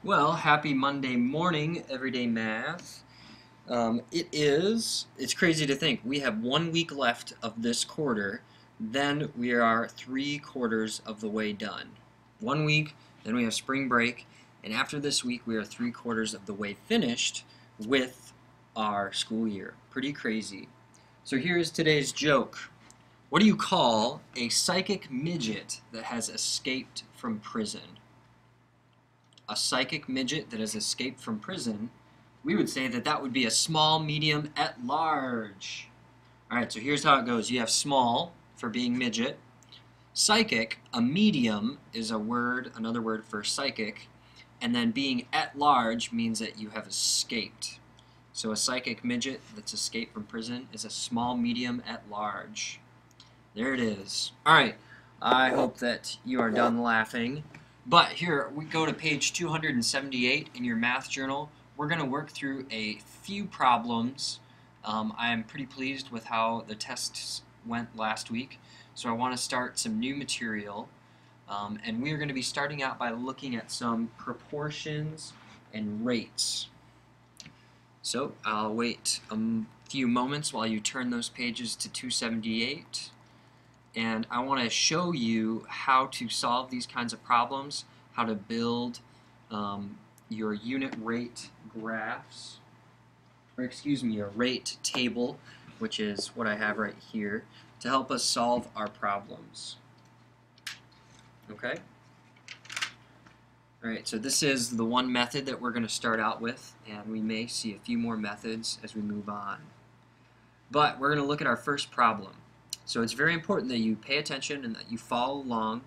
Well, happy Monday morning, Everyday Math. It's crazy to think. We have 1 week left of this quarter, then we are 3/4 of the way done. 1 week, then we have spring break, and after this week, we are 3/4 of the way finished with our school year. Pretty crazy. So here's today's joke. What do you call a psychic midget that has escaped from prison? A psychic midget that has escaped from prison, we would say that that would be a small, medium, at large. All right, so here's how it goes. You have small for being midget. Psychic, a medium, is another word for psychic. And then being at large means that you have escaped. So a psychic midget that's escaped from prison is a small, medium, at large. There it is. All right, I hope that you are done laughing. But here, we go to page 278 in your math journal. We're going to work through a few problems. I am pretty pleased with how the tests went last week, so I want to start some new material. And we are going to be starting out by looking at some proportions and rates. So I'll wait a few moments while you turn those pages to 278. And I want to show you how to solve these kinds of problems, how to build your unit rate graphs, or excuse me, a rate table, which is what I have right here, to help us solve our problems. Okay? Alright, so this is the one method that we're going to start out with, and we may see a few more methods as we move on. But we're going to look at our first problem. So it's very important that you pay attention and that you follow along.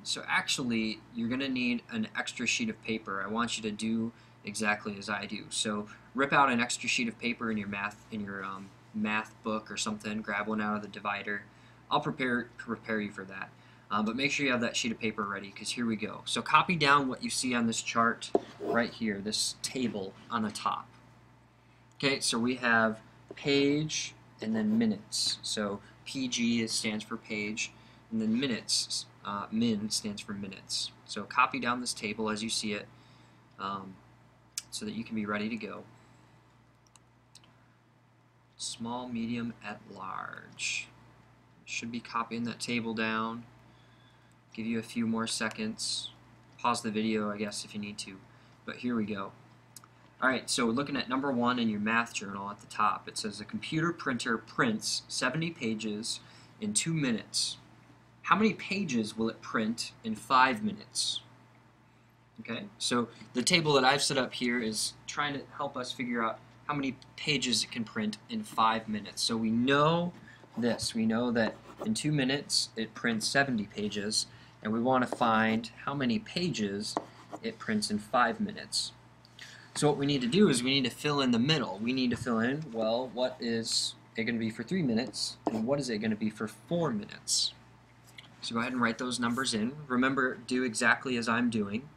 So actually, you're going to need an extra sheet of paper. I want you to do exactly as I do. So rip out an extra sheet of paper in your math book or something. Grab one out of the divider. I'll prepare you for that. But make sure you have that sheet of paper ready, because here we go. So copy down what you see on this chart right here, this table on the top. Okay, so we have page and then minutes. So PG stands for page, and then minutes, min stands for minutes. So copy down this table as you see it, so that you can be ready to go. Small, medium, at large. Should be copying that table down. Give you a few more seconds. Pause the video, I guess, if you need to. But here we go. Alright, so we're looking at number 1 in your math journal at the top. It says a computer printer prints 70 pages in 2 minutes. How many pages will it print in 5 minutes? Okay, so the table that I've set up here is trying to help us figure out how many pages it can print in 5 minutes. So we know this. We know that in 2 minutes it prints 70 pages, and we want to find how many pages it prints in 5 minutes. So what we need to do is we need to fill in the middle. We need to fill in, well, what is it going to be for 3 minutes, and what is it going to be for 4 minutes? So go ahead and write those numbers in. Remember, do exactly as I'm doing.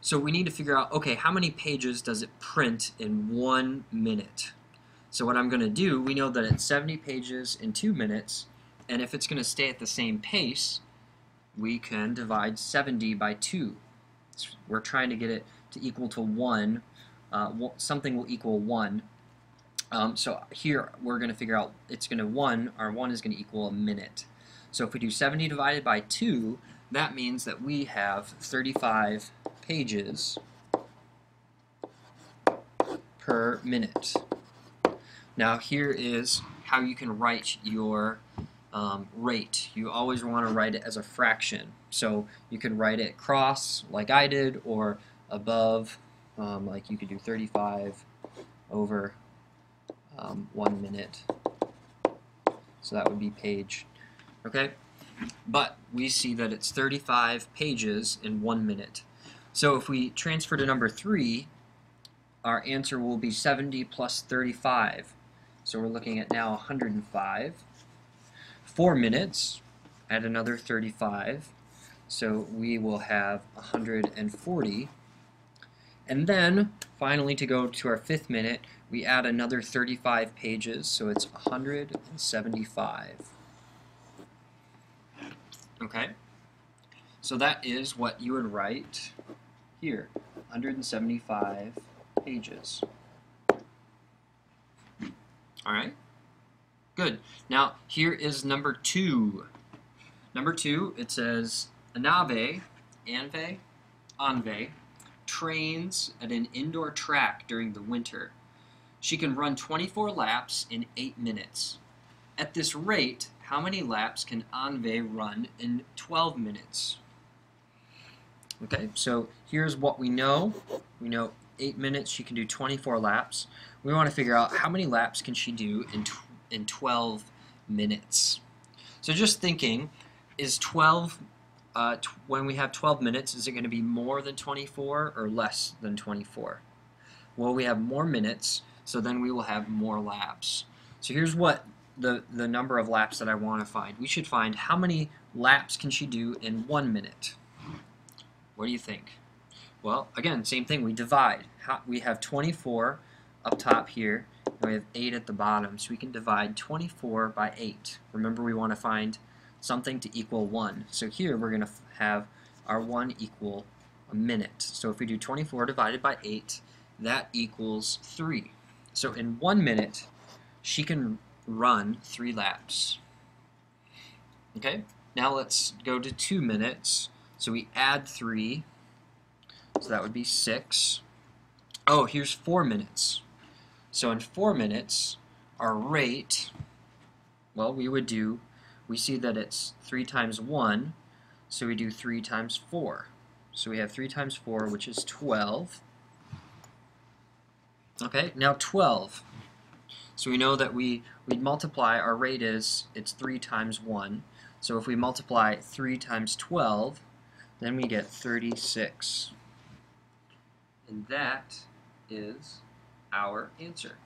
So we need to figure out, okay, how many pages does it print in 1 minute? So what I'm going to do, we know that it's 70 pages in 2 minutes, and if it's going to stay at the same pace, we can divide 70 by 2. We're trying to get it to equal to 1. Something will equal 1. So here we're going to figure out it's going to our 1 is going to equal a minute. So if we do 70 divided by 2, that means that we have 35 pages per minute. Now here is how you can write your rate. You always want to write it as a fraction. So you can write it cross like I did, or above, like you could do 35 over 1 minute. So that would be page. Okay? But we see that it's 35 pages in 1 minute. So if we transfer to number 3, our answer will be 70 plus 35. So we're looking at now 105. 4 minutes, add another 35. So we will have 140. And then, finally, to go to our 5th minute, we add another 35 pages, so it's 175. Okay? So that is what you would write here, 175 pages. All right, good. Now here is number 2. Number 2, it says Anve trains at an indoor track during the winter. She can run 24 laps in 8 minutes. At this rate, how many laps can Anve run in 12 minutes? Okay, so here's what we know. We know 8 minutes she can do 24 laps. We want to figure out how many laps can she do in 12 minutes. So just thinking, is 12, when we have 12 minutes, is it going to be more than 24 or less than 24? Well, we have more minutes, so then we will have more laps. So here's what the number of laps that I want to find. We should find how many laps can she do in 1 minute. What do you think? Well, again, same thing. We divide. We have 24 up top here, and we have 8 at the bottom. So we can divide 24 by 8. Remember, we want to find something to equal 1. So here we're going to have our 1 equal a minute. So if we do 24 divided by 8, that equals 3. So in 1 minute, she can run 3 laps. Okay, now let's go to 2 minutes. So we add 3, so that would be 6. Oh, here's 4 minutes. So in 4 minutes, our rate, well, we see that it's 3 times 1, so we do 3 times 4. So we have 3 times 4, which is 12. Okay, now 12. So we know that we'd multiply, our rate it's 3 times 1. So if we multiply 3 times 12, then we get 36. And that is our answer.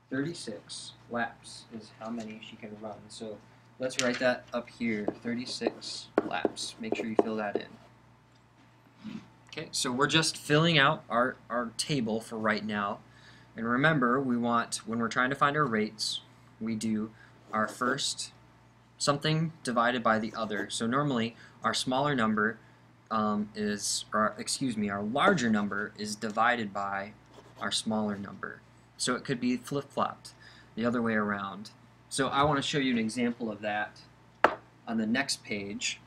36 laps is how many she can run. So let's write that up here, 36 laps. Make sure you fill that in. Okay, so we're just filling out our table for right now. And remember, we want, when we're trying to find our rates, we do our first something divided by the other. So normally our smaller number our larger number is divided by our smaller number. So it could be flip-flopped the other way around. So I want to show you an example of that on the next page.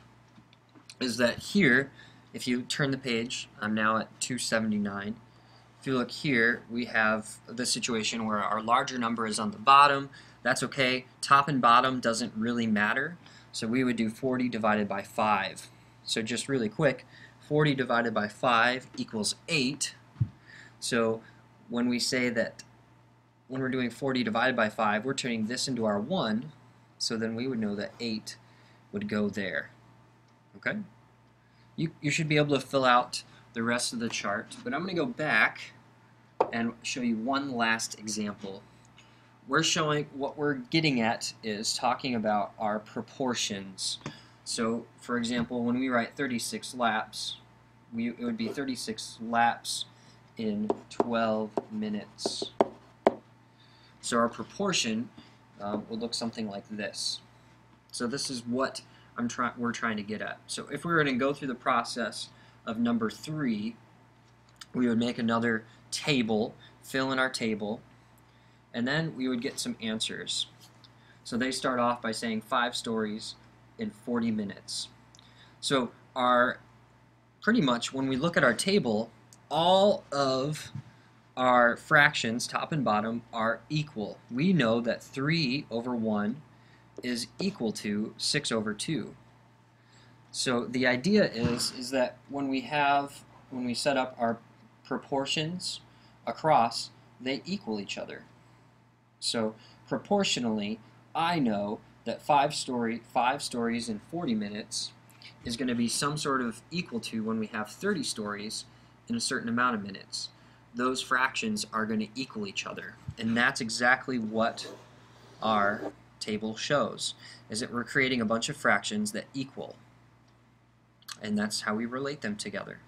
Is that here, if you turn the page, I'm now at 279. If you look here, we have the situation where our larger number is on the bottom. That's okay. Top and bottom doesn't really matter. So we would do 40 divided by 5. So just really quick, 40 divided by 5 equals 8. So when we say that when we're doing 40 divided by 5, we're turning this into our 1. So then we would know that 8 would go there. Okay? You should be able to fill out the rest of the chart, but I'm going to go back and show you one last example. We're showing, what we're getting at is talking about our proportions. So, for example, when we write 36 laps, it would be 36 laps in 12 minutes. So our proportion would look something like this. So this is what we're trying to get at. So if we were going to go through the process of number 3, we would make another table, fill in our table, and then we would get some answers. So they start off by saying 5 stories in 40 minutes. So pretty much when we look at our table, all of our fractions, top and bottom, are equal. We know that 3 over 1 is equal to 6 over 2. So the idea is that when we set up our proportions across, they equal each other. So proportionally, I know that 5 stories in 40 minutes is going to be some sort of equal to when we have 30 stories in a certain amount of minutes. Those fractions are going to equal each other. And that's exactly what our table shows, is that we're creating a bunch of fractions that equal. And that's how we relate them together.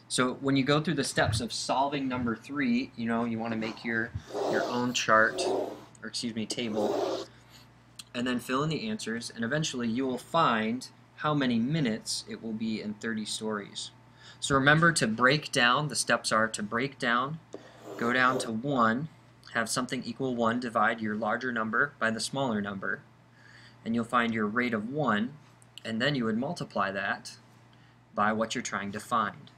So when you go through the steps of solving number 3, you want to make your own chart, or table, and then fill in the answers, and eventually you will find how many minutes it will be in 30 stories. So remember to break down, the steps are to break down, go down to 1, have something equal 1, divide your larger number by the smaller number, and you'll find your rate of 1, and then you would multiply that by what you're trying to find.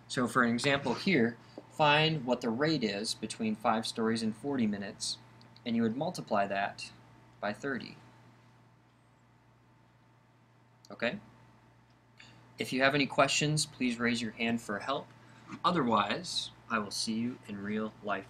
So for an example here, find what the rate is between 5 stories and 40 minutes, and you would multiply that by 30. Okay? If you have any questions, please raise your hand for help. Otherwise, I will see you in real life.